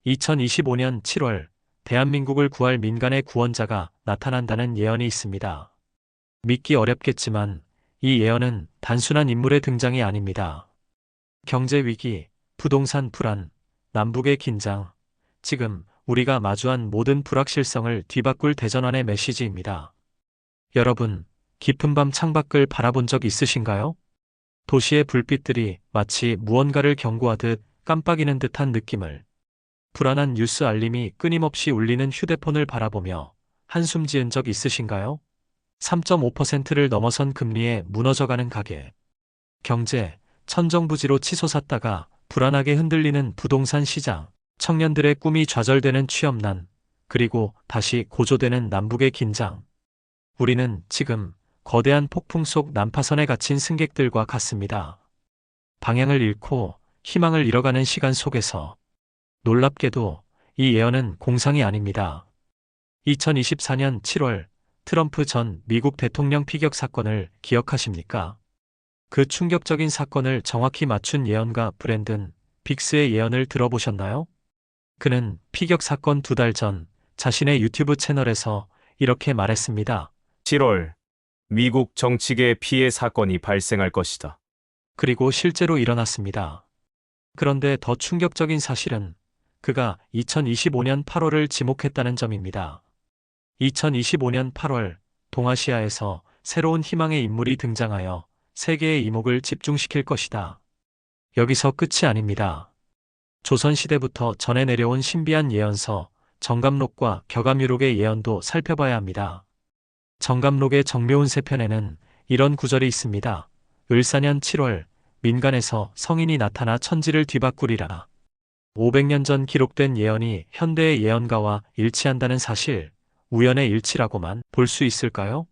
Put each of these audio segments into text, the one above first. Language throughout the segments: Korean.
2025년 7월 대한민국을 구할 민간의 구원자가 나타난다는 예언이 있습니다. 믿기 어렵겠지만 이 예언은 단순한 인물의 등장이 아닙니다. 경제 위기, 부동산 불안, 남북의 긴장, 지금 우리가 마주한 모든 불확실성을 뒤바꿀 대전환의 메시지입니다. 여러분, 깊은 밤 창밖을 바라본 적 있으신가요? 도시의 불빛들이 마치 무언가를 경고하듯 깜빡이는 듯한 느낌을. 불안한 뉴스 알림이 끊임없이 울리는 휴대폰을 바라보며 한숨 지은 적 있으신가요? 3.5%를 넘어선 금리에 무너져가는 가계. 경제, 천정부지로 치솟았다가 불안하게 흔들리는 부동산 시장. 청년들의 꿈이 좌절되는 취업난. 그리고 다시 고조되는 남북의 긴장. 우리는 지금 거대한 폭풍 속 난파선에 갇힌 승객들과 같습니다. 방향을 잃고 희망을 잃어가는 시간 속에서 놀랍게도 이 예언은 공상이 아닙니다. 2024년 7월 트럼프 전 미국 대통령 피격 사건을 기억하십니까? 그 충격적인 사건을 정확히 맞춘 예언가 브랜든 빅스의 예언을 들어보셨나요? 그는 피격 사건 2달 전 자신의 유튜브 채널에서 이렇게 말했습니다. 7월, 미국 정치계에 피해 사건이 발생할 것이다. 그리고 실제로 일어났습니다. 그런데 더 충격적인 사실은 그가 2025년 8월을 지목했다는 점입니다. 2025년 8월 동아시아에서 새로운 희망의 인물이 등장하여 세계의 이목을 집중시킬 것이다. 여기서 끝이 아닙니다. 조선시대부터 전해 내려온 신비한 예언서 정감록과 격암유록의 예언도 살펴봐야 합니다. 정감록의 정묘운세 편에는 이런 구절이 있습니다. 을사년 7월 민간에서 성인이 나타나 천지를 뒤바꾸리라. 500년 전 기록된 예언이 현대의 예언가와 일치한다는 사실, 우연의 일치라고만 볼 수 있을까요?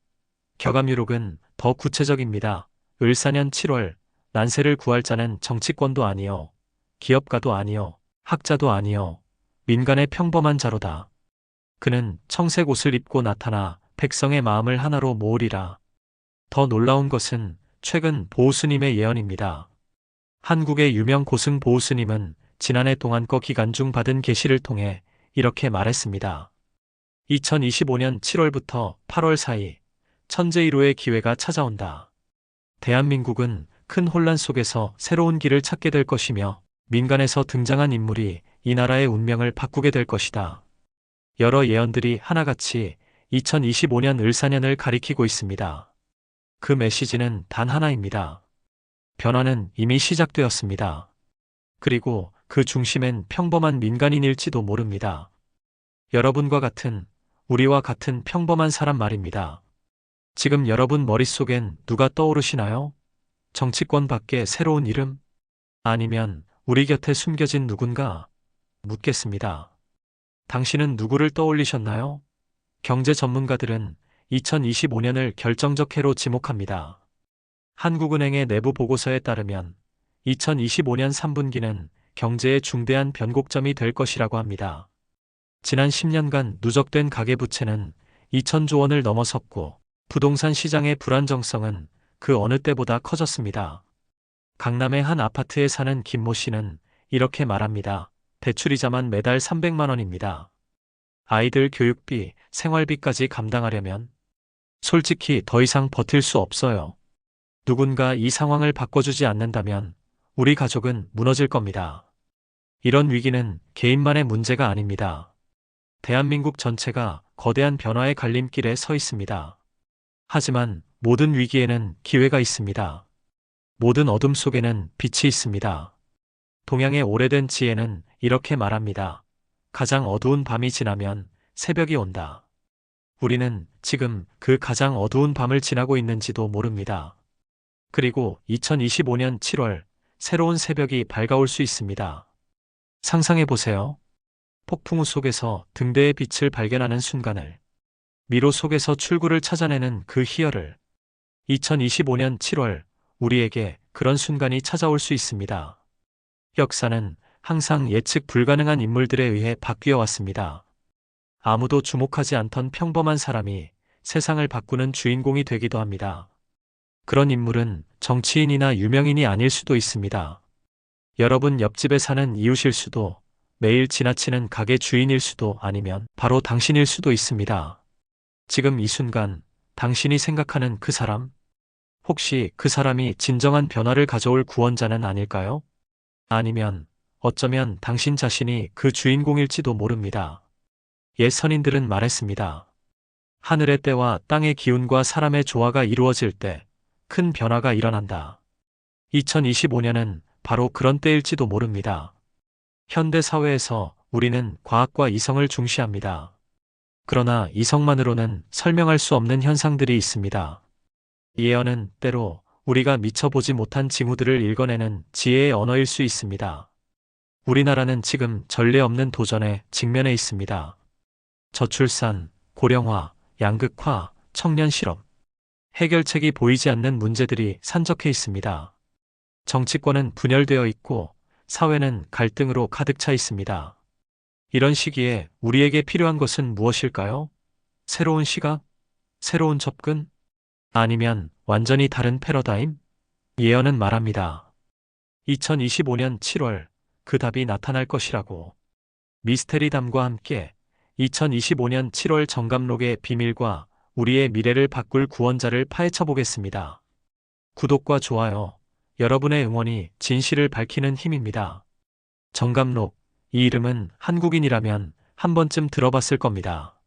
격암유록은 더 구체적입니다. 을사년 7월 난세를 구할 자는 정치권도 아니요, 기업가도 아니요, 학자도 아니요, 민간의 평범한 자로다. 그는 청색 옷을 입고 나타나 백성의 마음을 하나로 모으리라. 더 놀라운 것은 최근 보우스님의 예언입니다. 한국의 유명 고승 보우스님은 지난해 동안거 기간 중 받은 계시를 통해 이렇게 말했습니다. 2025년 7월부터 8월 사이 천재일호의 기회가 찾아온다. 대한민국은 큰 혼란 속에서 새로운 길을 찾게 될 것이며 민간에서 등장한 인물이 이 나라의 운명을 바꾸게 될 것이다. 여러 예언들이 하나같이 2025년 을사년을 가리키고 있습니다. 그 메시지는 단 하나입니다. 변화는 이미 시작되었습니다. 그리고 그 중심엔 평범한 민간인일지도 모릅니다. 여러분과 같은, 우리와 같은 평범한 사람 말입니다. 지금 여러분 머릿속엔 누가 떠오르시나요? 정치권 밖에 새로운 이름? 아니면 우리 곁에 숨겨진 누군가? 묻겠습니다. 당신은 누구를 떠올리셨나요? 경제 전문가들은 2025년을 결정적 해로 지목합니다. 한국은행의 내부 보고서에 따르면 2025년 3분기는 경제의 중대한 변곡점이 될 것이라고 합니다. 지난 10년간 누적된 가계부채는 2천조 원을 넘어섰고 부동산 시장의 불안정성은 그 어느 때보다 커졌습니다. 강남의 한 아파트에 사는 김모 씨는 이렇게 말합니다. 대출이자만 매달 300만 원입니다. 아이들 교육비, 생활비까지 감당하려면 솔직히 더 이상 버틸 수 없어요. 누군가 이 상황을 바꿔주지 않는다면 우리 가족은 무너질 겁니다. 이런 위기는 개인만의 문제가 아닙니다. 대한민국 전체가 거대한 변화의 갈림길에 서 있습니다. 하지만 모든 위기에는 기회가 있습니다. 모든 어둠 속에는 빛이 있습니다. 동양의 오래된 지혜는 이렇게 말합니다. 가장 어두운 밤이 지나면 새벽이 온다. 우리는 지금 그 가장 어두운 밤을 지나고 있는지도 모릅니다. 그리고 2025년 7월 새로운 새벽이 밝아올 수 있습니다. 상상해 보세요. 폭풍우 속에서 등대의 빛을 발견하는 순간을, 미로 속에서 출구를 찾아내는 그 희열을. 2025년 7월 우리에게 그런 순간이 찾아올 수 있습니다. 역사는 항상 예측 불가능한 인물들에 의해 바뀌어 왔습니다. 아무도 주목하지 않던 평범한 사람이 세상을 바꾸는 주인공이 되기도 합니다. 그런 인물은 정치인이나 유명인이 아닐 수도 있습니다. 여러분 옆집에 사는 이웃일 수도, 매일 지나치는 가게 주인일 수도 아니면 바로 당신일 수도 있습니다. 지금 이 순간 당신이 생각하는 그 사람, 혹시 그 사람이 진정한 변화를 가져올 구원자는 아닐까요? 아니면 어쩌면 당신 자신이 그 주인공일지도 모릅니다. 옛 선인들은 말했습니다. 하늘의 때와 땅의 기운과 사람의 조화가 이루어질 때 큰 변화가 일어난다. 2025년은 바로 그런 때일지도 모릅니다. 현대 사회에서 우리는 과학과 이성을 중시합니다. 그러나 이성만으로는 설명할 수 없는 현상들이 있습니다. 예언은 때로 우리가 미처 보지 못한 징후들을 읽어내는 지혜의 언어일 수 있습니다. 우리나라는 지금 전례 없는 도전에 직면해 있습니다. 저출산, 고령화, 양극화, 청년 실업. 해결책이 보이지 않는 문제들이 산적해 있습니다. 정치권은 분열되어 있고 사회는 갈등으로 가득 차 있습니다. 이런 시기에 우리에게 필요한 것은 무엇일까요? 새로운 시각? 새로운 접근? 아니면 완전히 다른 패러다임? 예언은 말합니다. 2025년 7월 그 답이 나타날 것이라고. 미스테리담과 함께 2025년 7월 정감록의 비밀과 우리의 미래를 바꿀 구원자를 파헤쳐 보겠습니다. 구독과 좋아요, 여러분의 응원이 진실을 밝히는 힘입니다. 정감록, 이 이름은 한국인이라면 한 번쯤 들어봤을 겁니다.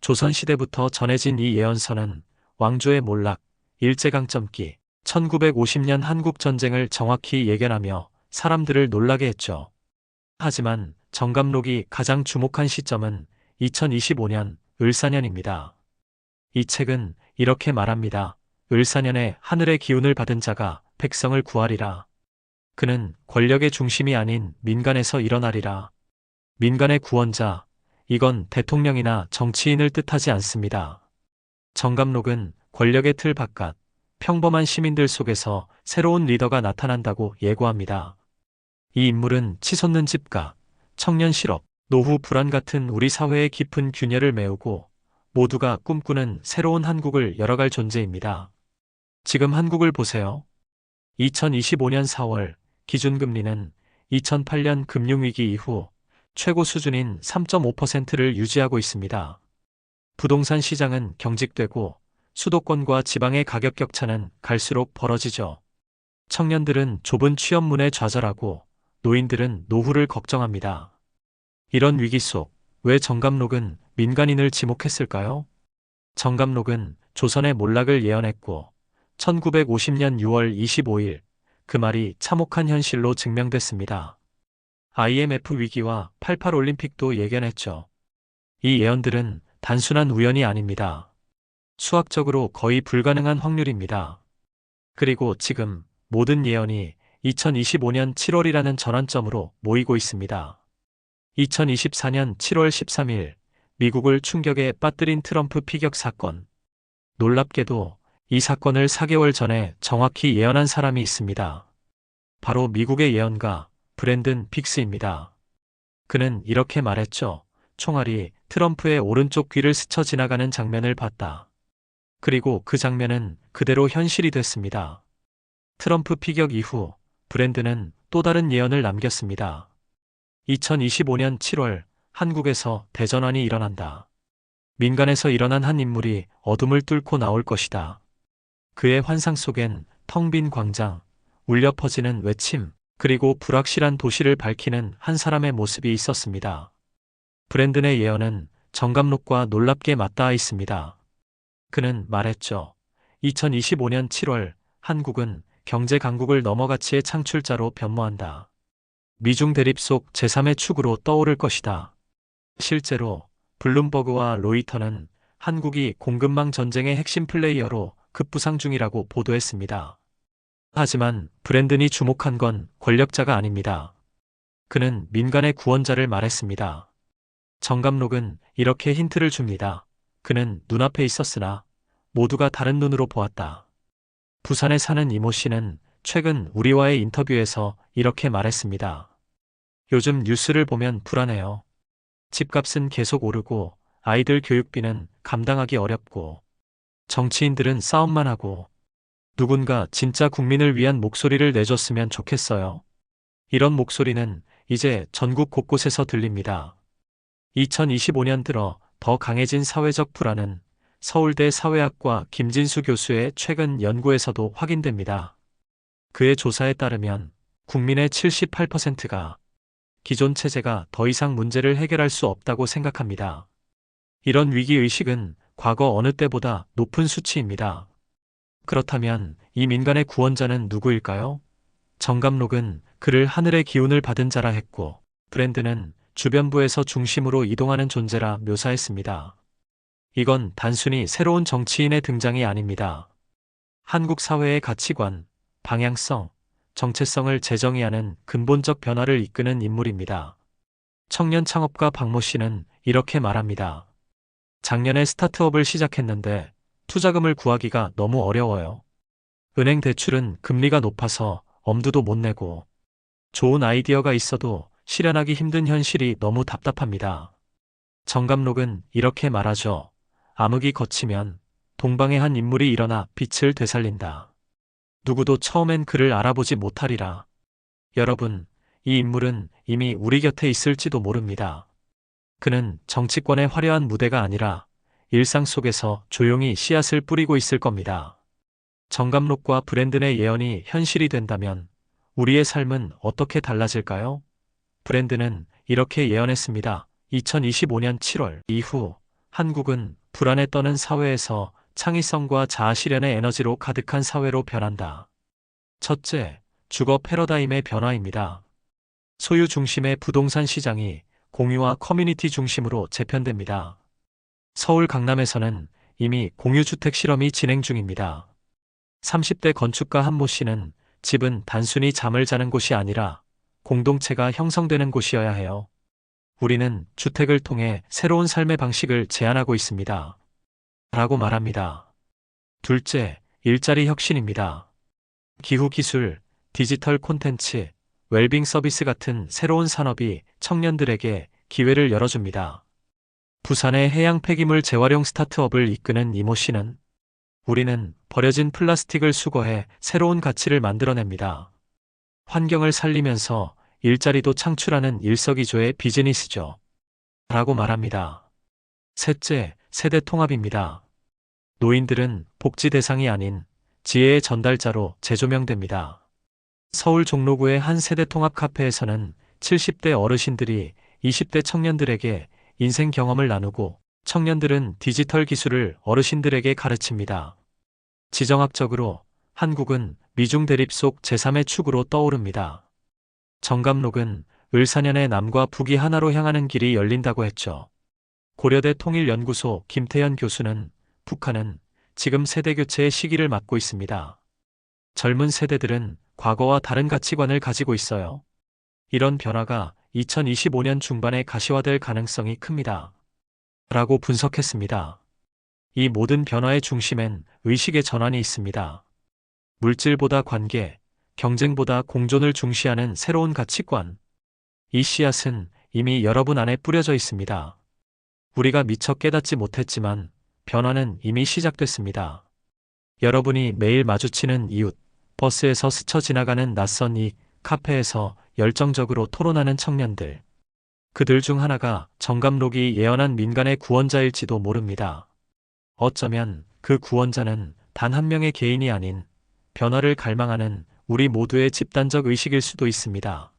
조선시대부터 전해진 이 예언서는 왕조의 몰락, 일제강점기, 1950년 한국전쟁을 정확히 예견하며 사람들을 놀라게 했죠. 하지만 정감록이 가장 주목한 시점은 2025년 을사년입니다. 이 책은 이렇게 말합니다. 을사년에 하늘의 기운을 받은 자가 백성을 구하리라. 그는 권력의 중심이 아닌 민간에서 일어나리라. 민간의 구원자, 이건 대통령이나 정치인을 뜻하지 않습니다. 정감록은 권력의 틀 바깥, 평범한 시민들 속에서 새로운 리더가 나타난다고 예고합니다. 이 인물은 치솟는 집값, 청년 실업, 노후 불안 같은 우리 사회의 깊은 균열을 메우고 모두가 꿈꾸는 새로운 한국을 열어갈 존재입니다. 지금 한국을 보세요. 2025년 4월 기준금리는 2008년 금융위기 이후 최고 수준인 3.5%를 유지하고 있습니다. 부동산 시장은 경직되고 수도권과 지방의 가격 격차는 갈수록 벌어지죠. 청년들은 좁은 취업문에 좌절하고 노인들은 노후를 걱정합니다. 이런 위기 속 왜 정감록은 민간인을 지목했을까요? 정감록은 조선의 몰락을 예언했고 1950년 6월 25일 그 말이 참혹한 현실로 증명됐습니다. IMF 위기와 88 올림픽도 예견했죠. 이 예언들은 단순한 우연이 아닙니다. 수학적으로 거의 불가능한 확률입니다. 그리고 지금 모든 예언이 2025년 7월이라는 전환점으로 모이고 있습니다. 2024년 7월 13일 미국을 충격에 빠뜨린 트럼프 피격 사건. 놀랍게도 이 사건을 4개월 전에 정확히 예언한 사람이 있습니다. 바로 미국의 예언가 브랜든 빅스입니다. 그는 이렇게 말했죠. 총알이 트럼프의 오른쪽 귀를 스쳐 지나가는 장면을 봤다. 그리고 그 장면은 그대로 현실이 됐습니다. 트럼프 피격 이후 브랜든은 또 다른 예언을 남겼습니다. 2025년 7월 한국에서 대전환이 일어난다. 민간에서 일어난 한 인물이 어둠을 뚫고 나올 것이다. 그의 환상 속엔 텅 빈 광장, 울려 퍼지는 외침, 그리고 불확실한 도시를 밝히는 한 사람의 모습이 있었습니다. 브랜든의 예언은 정감록과 놀랍게 맞닿아 있습니다. 그는 말했죠. 2025년 7월 한국은 경제 강국을 넘어 가치의 창출자로 변모한다. 미중 대립 속 제3의 축으로 떠오를 것이다. 실제로 블룸버그와 로이터는 한국이 공급망 전쟁의 핵심 플레이어로 급부상 중이라고 보도했습니다. 하지만 브랜든이 주목한 건 권력자가 아닙니다. 그는 민간의 구원자를 말했습니다. 정감록은 이렇게 힌트를 줍니다. 그는 눈앞에 있었으나 모두가 다른 눈으로 보았다. 부산에 사는 이모 씨는 최근 우리와의 인터뷰에서 이렇게 말했습니다. 요즘 뉴스를 보면 불안해요. 집값은 계속 오르고 아이들 교육비는 감당하기 어렵고 정치인들은 싸움만 하고 누군가 진짜 국민을 위한 목소리를 내줬으면 좋겠어요. 이런 목소리는 이제 전국 곳곳에서 들립니다. 2025년 들어 더 강해진 사회적 불안은 서울대 사회학과 김진수 교수의 최근 연구에서도 확인됩니다. 그의 조사에 따르면 국민의 78%가 기존 체제가 더 이상 문제를 해결할 수 없다고 생각합니다. 이런 위기의식은 과거 어느 때보다 높은 수치입니다. 그렇다면 이 민간의 구원자는 누구일까요? 정감록은 그를 하늘의 기운을 받은 자라 했고, 브랜드는 주변부에서 중심으로 이동하는 존재라 묘사했습니다. 이건 단순히 새로운 정치인의 등장이 아닙니다. 한국 사회의 가치관, 방향성, 정체성을 재정의하는 근본적 변화를 이끄는 인물입니다. 청년 창업가 박모 씨는 이렇게 말합니다. 작년에 스타트업을 시작했는데 투자금을 구하기가 너무 어려워요. 은행 대출은 금리가 높아서 엄두도 못 내고, 좋은 아이디어가 있어도 실현하기 힘든 현실이 너무 답답합니다. 정감록은 이렇게 말하죠. 암흑이 걷히면 동방의 한 인물이 일어나 빛을 되살린다. 누구도 처음엔 그를 알아보지 못하리라. 여러분, 이 인물은 이미 우리 곁에 있을지도 모릅니다. 그는 정치권의 화려한 무대가 아니라 일상 속에서 조용히 씨앗을 뿌리고 있을 겁니다. 정감록과 브랜든의 예언이 현실이 된다면 우리의 삶은 어떻게 달라질까요? 브랜든은 이렇게 예언했습니다. 2025년 7월 이후 한국은 불안에 떠는 사회에서 창의성과 자아실현의 에너지로 가득한 사회로 변한다. 첫째, 주거 패러다임의 변화입니다. 소유 중심의 부동산 시장이 공유와 커뮤니티 중심으로 재편됩니다. 서울 강남에서는 이미 공유주택 실험이 진행 중입니다. 30대 건축가 한모 씨는 집은 단순히 잠을 자는 곳이 아니라 공동체가 형성되는 곳이어야 해요. 우리는 주택을 통해 새로운 삶의 방식을 제안하고 있습니다. 라고 말합니다. 둘째, 일자리 혁신입니다. 기후 기술, 디지털 콘텐츠, 웰빙 서비스 같은 새로운 산업이 청년들에게 기회를 열어줍니다. 부산의 해양 폐기물 재활용 스타트업을 이끄는 이모 씨는 우리는 버려진 플라스틱을 수거해 새로운 가치를 만들어냅니다. 환경을 살리면서 일자리도 창출하는 일석이조의 비즈니스죠. 라고 말합니다. 셋째, 세대 통합입니다. 노인들은 복지 대상이 아닌 지혜의 전달자로 재조명됩니다. 서울 종로구의 한 세대 통합 카페에서는 70대 어르신들이 20대 청년들에게 인생 경험을 나누고, 청년들은 디지털 기술을 어르신들에게 가르칩니다. 지정학적으로 한국은 미중 대립 속 제3의 축으로 떠오릅니다. 정감록은 을사년에 남과 북이 하나로 향하는 길이 열린다고 했죠. 고려대 통일연구소 김태현 교수는 북한은 지금 세대교체의 시기를 맞고 있습니다. 젊은 세대들은 과거와 다른 가치관을 가지고 있어요. 이런 변화가 2025년 중반에 가시화될 가능성이 큽니다. 라고 분석했습니다. 이 모든 변화의 중심엔 의식의 전환이 있습니다. 물질보다 관계, 경쟁보다 공존을 중시하는 새로운 가치관. 이 씨앗은 이미 여러분 안에 뿌려져 있습니다. 우리가 미처 깨닫지 못했지만 변화는 이미 시작됐습니다. 여러분이 매일 마주치는 이웃, 버스에서 스쳐 지나가는 낯선 이 카페에서 열정적으로 토론하는 청년들. 그들 중 하나가 정감록이 예언한 민간의 구원자일지도 모릅니다. 어쩌면 그 구원자는 단 한 명의 개인이 아닌 변화를 갈망하는 우리 모두의 집단적 의식일 수도 있습니다.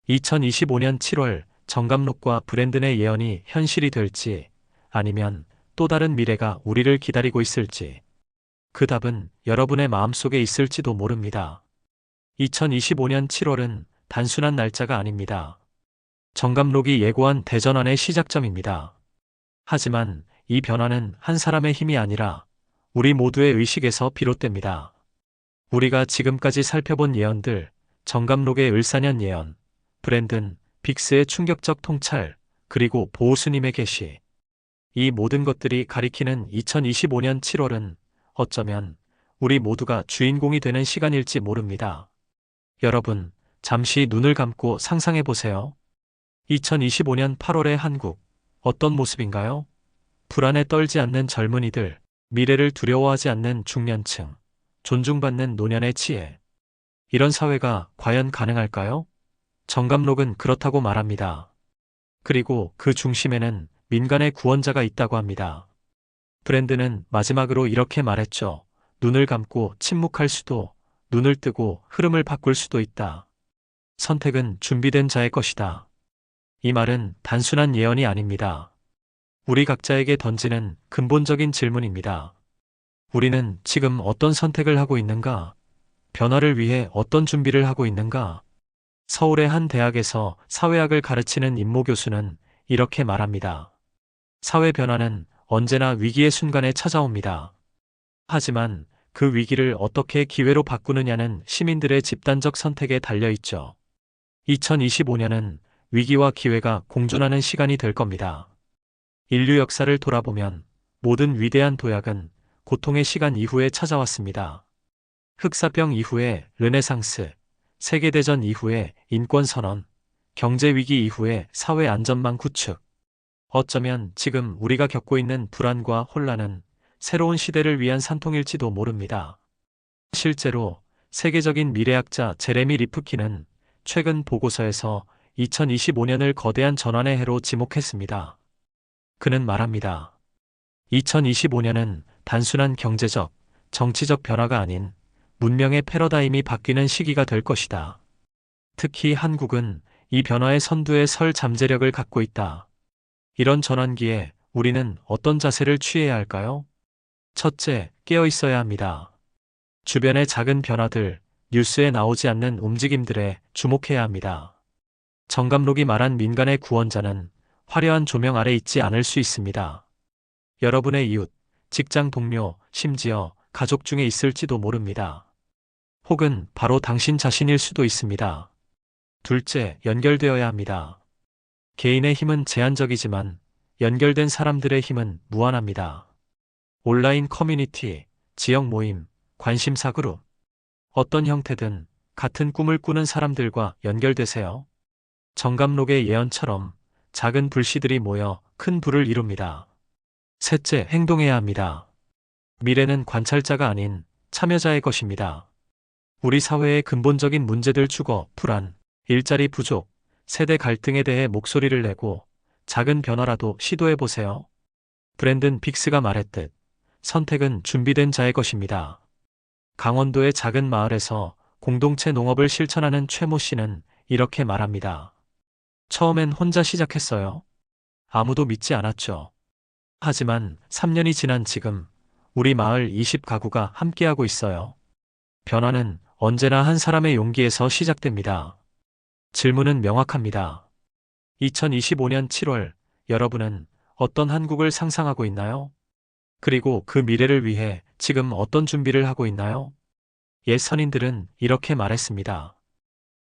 2025년 7월 정감록과 브랜든의 예언이 현실이 될지, 아니면 또 다른 미래가 우리를 기다리고 있을지, 그 답은 여러분의 마음속에 있을지도 모릅니다. 2025년 7월은 단순한 날짜가 아닙니다. 정감록이 예고한 대전환의 시작점입니다. 하지만 이 변화는 한 사람의 힘이 아니라 우리 모두의 의식에서 비롯됩니다. 우리가 지금까지 살펴본 예언들, 정감록의 을사년 예언, 브랜든, 빅스의 충격적 통찰, 그리고 보호수님의 계시. 이 모든 것들이 가리키는 2025년 7월은 어쩌면 우리 모두가 주인공이 되는 시간일지 모릅니다. 여러분, 잠시 눈을 감고 상상해 보세요. 2025년 8월의 한국, 어떤 모습인가요? 불안에 떨지 않는 젊은이들, 미래를 두려워하지 않는 중년층, 존중받는 노년의 지혜. 이런 사회가 과연 가능할까요? 정감록은 그렇다고 말합니다. 그리고 그 중심에는 민간의 구원자가 있다고 합니다. 브랜드는 마지막으로 이렇게 말했죠. 눈을 감고 침묵할 수도, 눈을 뜨고 흐름을 바꿀 수도 있다. 선택은 준비된 자의 것이다. 이 말은 단순한 예언이 아닙니다. 우리 각자에게 던지는 근본적인 질문입니다. 우리는 지금 어떤 선택을 하고 있는가? 변화를 위해 어떤 준비를 하고 있는가? 서울의 한 대학에서 사회학을 가르치는 임모 교수는 이렇게 말합니다. 사회 변화는 언제나 위기의 순간에 찾아옵니다. 하지만 그 위기를 어떻게 기회로 바꾸느냐는 시민들의 집단적 선택에 달려있죠. 2025년은 위기와 기회가 공존하는 시간이 될 겁니다. 인류 역사를 돌아보면 모든 위대한 도약은 고통의 시간 이후에 찾아왔습니다. 흑사병 이후에 르네상스, 세계대전 이후에 인권선언, 경제위기 이후에 사회안전망 구축. 어쩌면 지금 우리가 겪고 있는 불안과 혼란은 새로운 시대를 위한 산통일지도 모릅니다. 실제로 세계적인 미래학자 제레미 리프킨은 최근 보고서에서 2025년을 거대한 전환의 해로 지목했습니다. 그는 말합니다. 2025년은 단순한 경제적, 정치적 변화가 아닌 문명의 패러다임이 바뀌는 시기가 될 것이다. 특히 한국은 이 변화의 선두에 설 잠재력을 갖고 있다. 이런 전환기에 우리는 어떤 자세를 취해야 할까요? 첫째, 깨어 있어야 합니다. 주변의 작은 변화들, 뉴스에 나오지 않는 움직임들에 주목해야 합니다. 정감록이 말한 민간의 구원자는 화려한 조명 아래 있지 않을 수 있습니다. 여러분의 이웃, 직장 동료, 심지어 가족 중에 있을지도 모릅니다. 혹은 바로 당신 자신일 수도 있습니다. 둘째, 연결되어야 합니다. 개인의 힘은 제한적이지만 연결된 사람들의 힘은 무한합니다. 온라인 커뮤니티, 지역 모임, 관심사 그룹, 어떤 형태든 같은 꿈을 꾸는 사람들과 연결되세요. 정감록의 예언처럼 작은 불씨들이 모여 큰 불을 이룹니다. 셋째, 행동해야 합니다. 미래는 관찰자가 아닌 참여자의 것입니다. 우리 사회의 근본적인 문제들 주거, 불안, 일자리 부족, 세대 갈등에 대해 목소리를 내고 작은 변화라도 시도해 보세요. 브랜든 빅스가 말했듯 선택은 준비된 자의 것입니다. 강원도의 작은 마을에서 공동체 농업을 실천하는 최모 씨는 이렇게 말합니다. 처음엔 혼자 시작했어요. 아무도 믿지 않았죠. 하지만 3년이 지난 지금 우리 마을 20가구가 함께하고 있어요. 변화는 언제나 한 사람의 용기에서 시작됩니다. 질문은 명확합니다. 2025년 7월 여러분은 어떤 한국을 상상하고 있나요? 그리고 그 미래를 위해 지금 어떤 준비를 하고 있나요? 옛 선인들은 이렇게 말했습니다.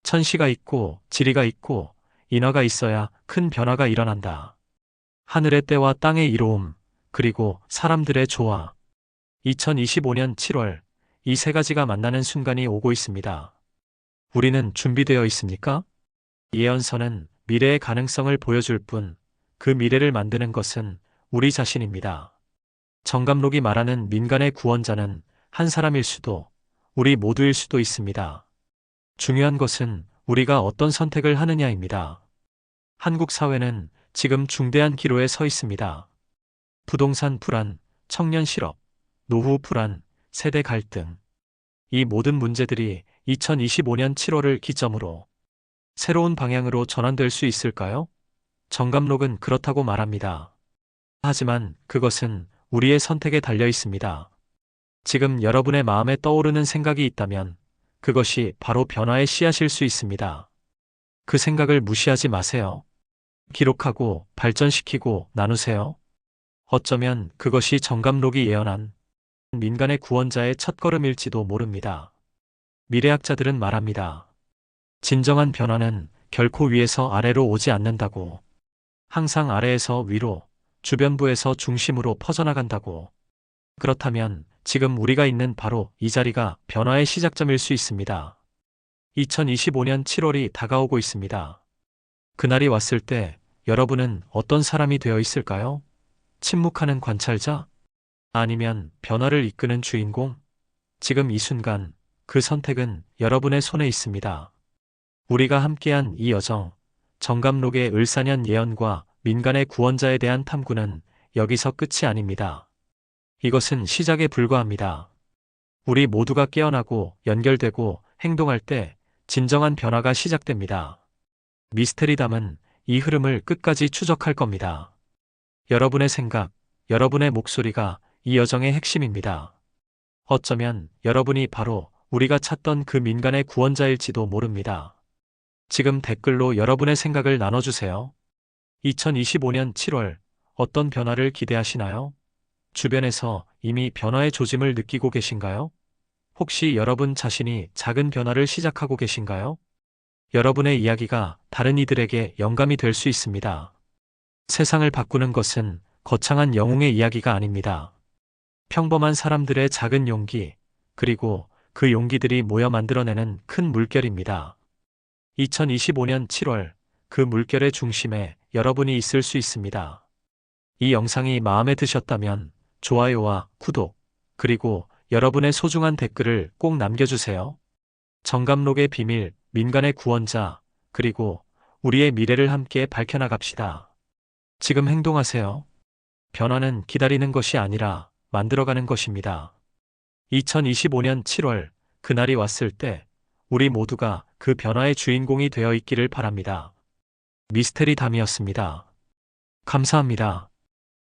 천시가 있고 지리가 있고 인화가 있어야 큰 변화가 일어난다. 하늘의 때와 땅의 이로움, 그리고 사람들의 조화. 2025년 7월 이 세 가지가 만나는 순간이 오고 있습니다. 우리는 준비되어 있습니까? 예언서는 미래의 가능성을 보여줄 뿐, 그 미래를 만드는 것은 우리 자신입니다. 정감록이 말하는 민간의 구원자는 한 사람일 수도, 우리 모두일 수도 있습니다. 중요한 것은 우리가 어떤 선택을 하느냐입니다. 한국 사회는 지금 중대한 기로에 서 있습니다. 부동산 불안, 청년 실업, 노후 불안, 세대 갈등. 이 모든 문제들이 2025년 7월을 기점으로 새로운 방향으로 전환될 수 있을까요? 정감록은 그렇다고 말합니다. 하지만 그것은 우리의 선택에 달려 있습니다. 지금 여러분의 마음에 떠오르는 생각이 있다면 그것이 바로 변화의 씨앗일 수 있습니다. 그 생각을 무시하지 마세요. 기록하고 발전시키고 나누세요. 어쩌면 그것이 정감록이 예언한 민간의 구원자의 첫걸음일지도 모릅니다. 미래학자들은 말합니다. 진정한 변화는 결코 위에서 아래로 오지 않는다고. 항상 아래에서 위로, 주변부에서 중심으로 퍼져나간다고. 그렇다면 지금 우리가 있는 바로 이 자리가 변화의 시작점일 수 있습니다. 2025년 7월이 다가오고 있습니다. 그날이 왔을 때 여러분은 어떤 사람이 되어 있을까요? 침묵하는 관찰자? 아니면 변화를 이끄는 주인공? 지금 이 순간 그 선택은 여러분의 손에 있습니다. 우리가 함께한 이 여정, 정감록의 을사년 예언과 민간의 구원자에 대한 탐구는 여기서 끝이 아닙니다. 이것은 시작에 불과합니다. 우리 모두가 깨어나고 연결되고 행동할 때 진정한 변화가 시작됩니다. 미스테리담은 이 흐름을 끝까지 추적할 겁니다. 여러분의 생각, 여러분의 목소리가 이 여정의 핵심입니다. 어쩌면 여러분이 바로 우리가 찾던 그 민간의 구원자일지도 모릅니다. 지금 댓글로 여러분의 생각을 나눠주세요. 2025년 7월 어떤 변화를 기대하시나요? 주변에서 이미 변화의 조짐을 느끼고 계신가요? 혹시 여러분 자신이 작은 변화를 시작하고 계신가요? 여러분의 이야기가 다른 이들에게 영감이 될 수 있습니다. 세상을 바꾸는 것은 거창한 영웅의 이야기가 아닙니다. 평범한 사람들의 작은 용기, 그리고 그 용기들이 모여 만들어내는 큰 물결입니다. 2025년 7월, 그 물결의 중심에 여러분이 있을 수 있습니다. 이 영상이 마음에 드셨다면 좋아요와 구독, 그리고 여러분의 소중한 댓글을 꼭 남겨주세요. 정감록의 비밀, 민간의 구원자, 그리고 우리의 미래를 함께 밝혀나갑시다. 지금 행동하세요. 변화는 기다리는 것이 아니라 만들어가는 것입니다. 2025년 7월, 그날이 왔을 때 우리 모두가 그 변화의 주인공이 되어 있기를 바랍니다. 미스테리담이었습니다. 감사합니다.